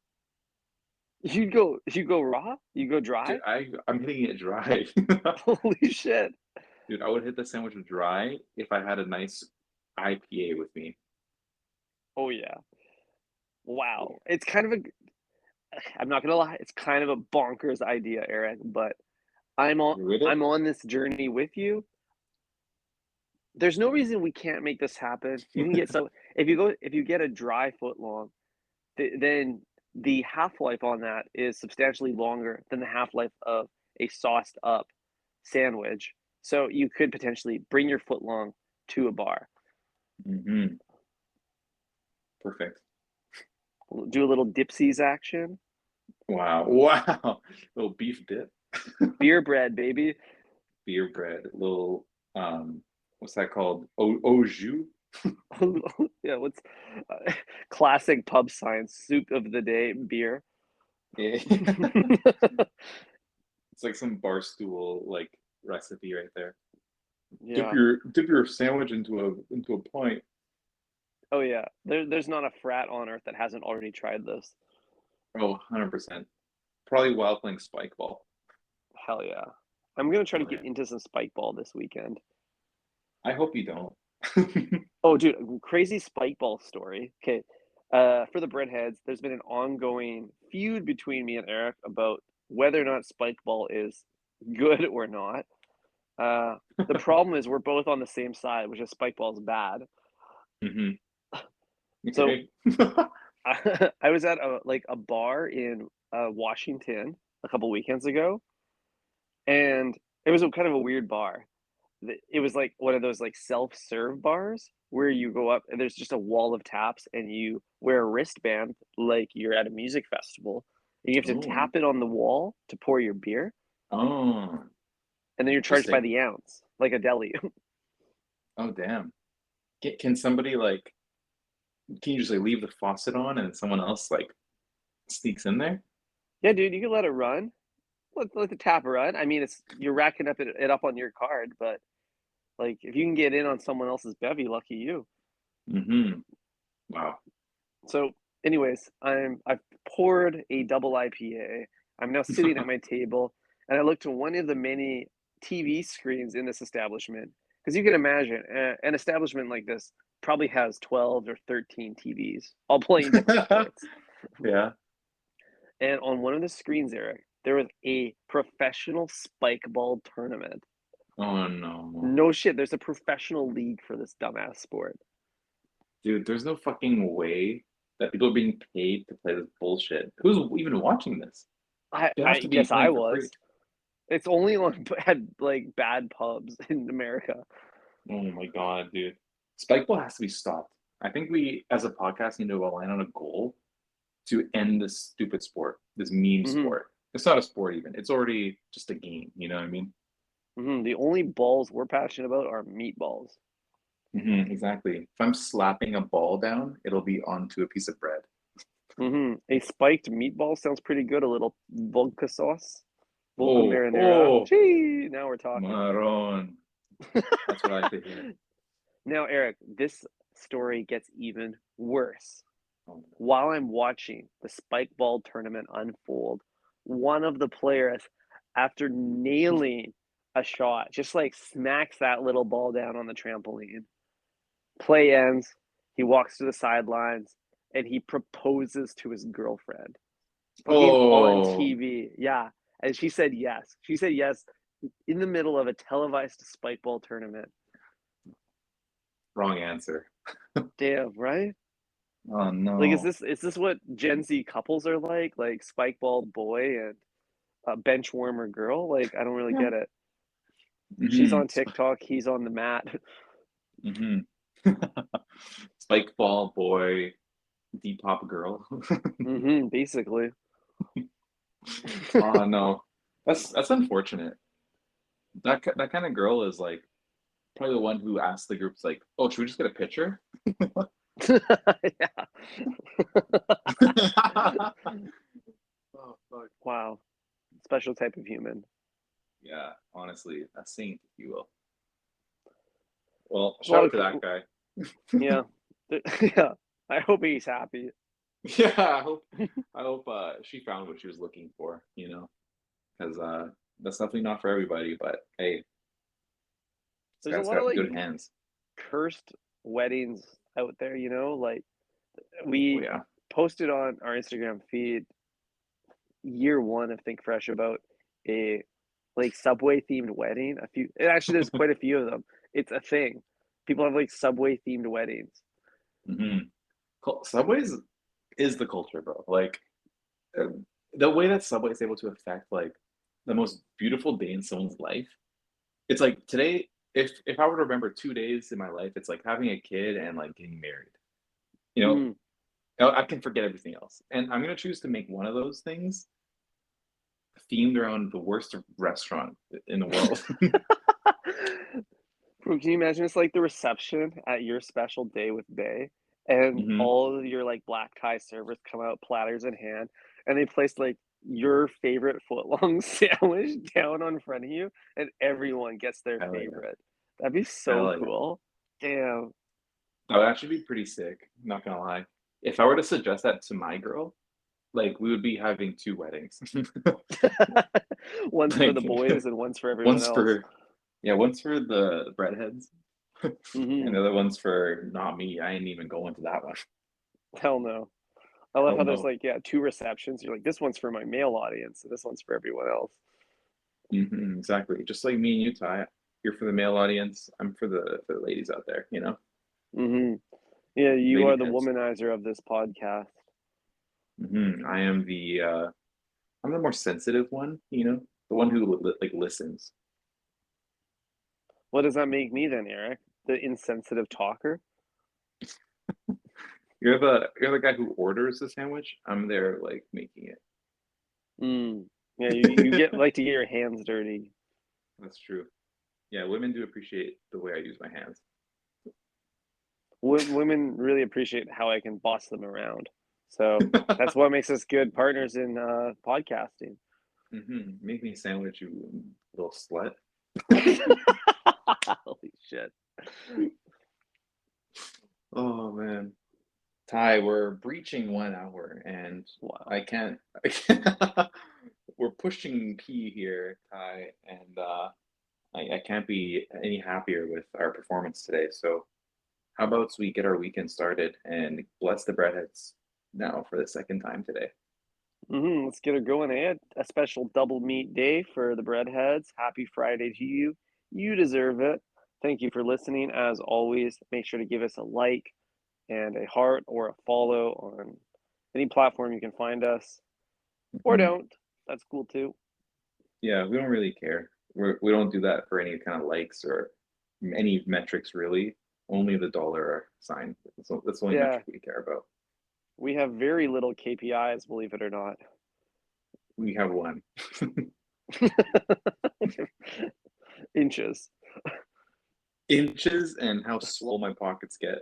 You go raw? You go Dude, dry? I'm hitting it dry. Holy shit. Dude, I would hit the sandwich dry if I had a nice IPA with me. Oh yeah. Yeah. Wow. It's kind of a I'm not gonna lie, it's kind of a bonkers idea, Eric, but I'm on You with it? I'm on this journey with you. There's no reason we can't make this happen. You can get so if you get a dry foot long, then the half-life on that is substantially longer than the half-life of a sauced up sandwich. So you could potentially bring your foot long to a bar. Mm-hmm. Perfect. Do a little dipsies action. Wow. Wow. Little beef dip. Beer bread, baby. Beer bread. Little what's that called? Au jus? Yeah, what's classic pub science soup of the day, beer. Yeah. It's like some barstool like recipe right there. Yeah. Dip your sandwich into a pint. Oh yeah. There's not a frat on earth that hasn't already tried this. Oh, 100%. Probably while playing spike ball. Hell yeah. I'm gonna try to Oh get yeah. into some spike ball this weekend. I hope you don't. Oh, dude, crazy spike ball story. Okay. For the breadheads, there's been an ongoing feud between me and Eric about whether or not spike ball is good or not. Uh, the problem is we're both on the same side, which is spike ball is bad. Hmm. So Okay. I was at a bar in Washington a couple weekends ago, and it was kind of a weird bar. It was like one of those like self-serve bars where you go up and there's just a wall of taps and you wear a wristband like you're at a music festival. And you have to Oh. tap it on the wall to pour your beer, Oh. and then you're charged by Interesting. the ounce, like a deli. Oh, damn. Can somebody like can you just like leave the faucet on and someone else like sneaks in there? Yeah, dude, you can let it run. Let the tap run. I mean, it's you're racking it up on your card, but like if you can get in on someone else's bevy, lucky you. Mm-hmm. Wow. So, anyways, I've poured a double IPA. I'm now sitting at my table, and I look to one of the many TV screens in this establishment because you can imagine an establishment like this probably has 12 or 13 TVs, all playing different sports. Yeah. And on one of the screens, Eric, there was a professional spike ball tournament. Oh no. No shit, there's a professional league for this dumbass sport. Dude, there's no fucking way that people are being paid to play this bullshit. Who's even watching this? You have I to be guess I playing for free. was. It's only on had like bad pubs in America. Oh my god, dude. Spikeball has to be stopped. I think we, as a podcast, need to align on a goal to end this stupid sport, this meme Hmm. sport. It's not a sport even. It's already just a game. You know what I mean? The only balls we're passionate about are meatballs. Exactly. If I'm slapping a ball down, it'll be onto a piece of bread. A spiked meatball sounds pretty good. A little vodka sauce, vodka Oh, marinara. oh, Gee, now we're talking. Maron. That's what I like to hear. Now, Eric, this story gets even worse. Oh, While I'm watching the spike ball tournament unfold, one of the players, after nailing a shot, just like smacks that little ball down on the trampoline. Play ends. He walks to the sidelines and he proposes to his girlfriend. Fucking on oh, TV. Yeah. And she said yes. She said yes in the middle of a televised spike ball tournament. wrong answer. Damn, right? Oh Like, no. is this what Gen Z couples are like? Like spike ball boy and bench warmer girl? Like, I don't really Yeah. get it. She's hmm on TikTok. He's on the mat. hmm Spike ball boy, deep pop girl. Basically. Oh no, that's unfortunate. That kind of girl is like probably the one who asked the groups like, "Oh, should we just get a picture?" Yeah. Oh fuck. Wow. Special type of human. Yeah, honestly, a saint, if you will. Well, shout Well, out to that guy. yeah. Yeah. I hope he's happy. Yeah, I hope she found what she was looking for, because that's definitely not for everybody, but hey, this There's a guy's lot of got like good hands. cursed weddings out there, like Oh we yeah. posted on our Instagram feed year one of Think Fresh about a like Subway themed wedding. Actually there's quite a few of them. It's a thing. People have like Subway themed weddings. hmm Subways is the culture, bro. Like uh, the way that Subway is able to affect like the most beautiful day in someone's life. It's like today, if I were to remember 2 days in my life, it's like having a kid and like getting married. You know, Mm. I can forget everything else, and I'm gonna choose to make one of those things themed around the worst restaurant in the world. Bro, can you imagine it's like the reception at your special day with Bay, and hmm all of your like black tie servers come out, platters in hand, and they place like your favorite footlong sandwich down on front of you, and everyone gets their Hell yeah, favorite. That'd be so hell yeah. cool. Damn. That would actually be pretty sick. Not gonna lie. If I were to suggest that to my girl, like we would be having two weddings. One's for Like the boys and one's for everyone one's else. for yeah, one's for the breadheads, and Hmm. the other one's for not me. I ain't even going to that one. Hell no. I love Hell how there's no. like, yeah, two receptions. You're like, this one's for my male audience, and this one's for everyone else. Exactly. Just like me and you, Ty. You're for the male audience. I'm for the ladies out there. Hmm. Yeah, you Lady are the pimps. womanizer of this podcast. I am I'm the more sensitive one. The one who like listens. What does that make me then, Eric? The insensitive talker? You're the guy who orders the sandwich. I'm there like making Mm. Yeah, you it. get like to get your hands dirty. That's true. Yeah, women do appreciate the way I use my hands. Women really appreciate how I can boss them around. So that's what makes us good partners in podcasting. Make me a sandwich, you little slut. Holy shit. Oh man. Ty, we're breaching 1 hour and Wow. I can't, I can't we're pushing P here, Ty, and I can't be any happier with our performance today. So how about we get our weekend started and bless the breadheads now for the second time today? Let's get it going, Ed. A special double meat day for the breadheads. Happy Friday to you. You deserve it. Thank you for listening. As always, make sure to give us a like and a heart or a follow on any platform you can find us, or Mhm. don't. That's cool too. Yeah, we don't really care. We don't do that for any kind of likes or any metrics really. Only the dollar sign. That's the only Yeah, metric we care about. we have very little KPIs, believe it or not. We have one. Inches. Inches and how swole my pockets get.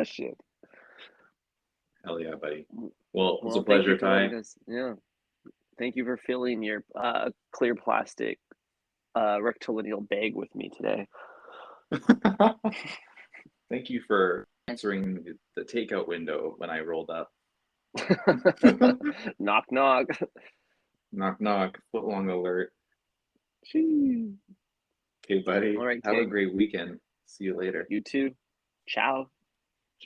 Shit. Hell yeah, buddy. Well, it's a Well, thank you pleasure, for letting Ty. us. Yeah, thank you for filling your clear plastic rectilineal bag with me today. Thank you for answering the takeout window when I rolled up. Knock knock. Knock knock. Footlong alert. All Okay, buddy. right, Have a King. great weekend. See you later. You too. Ciao.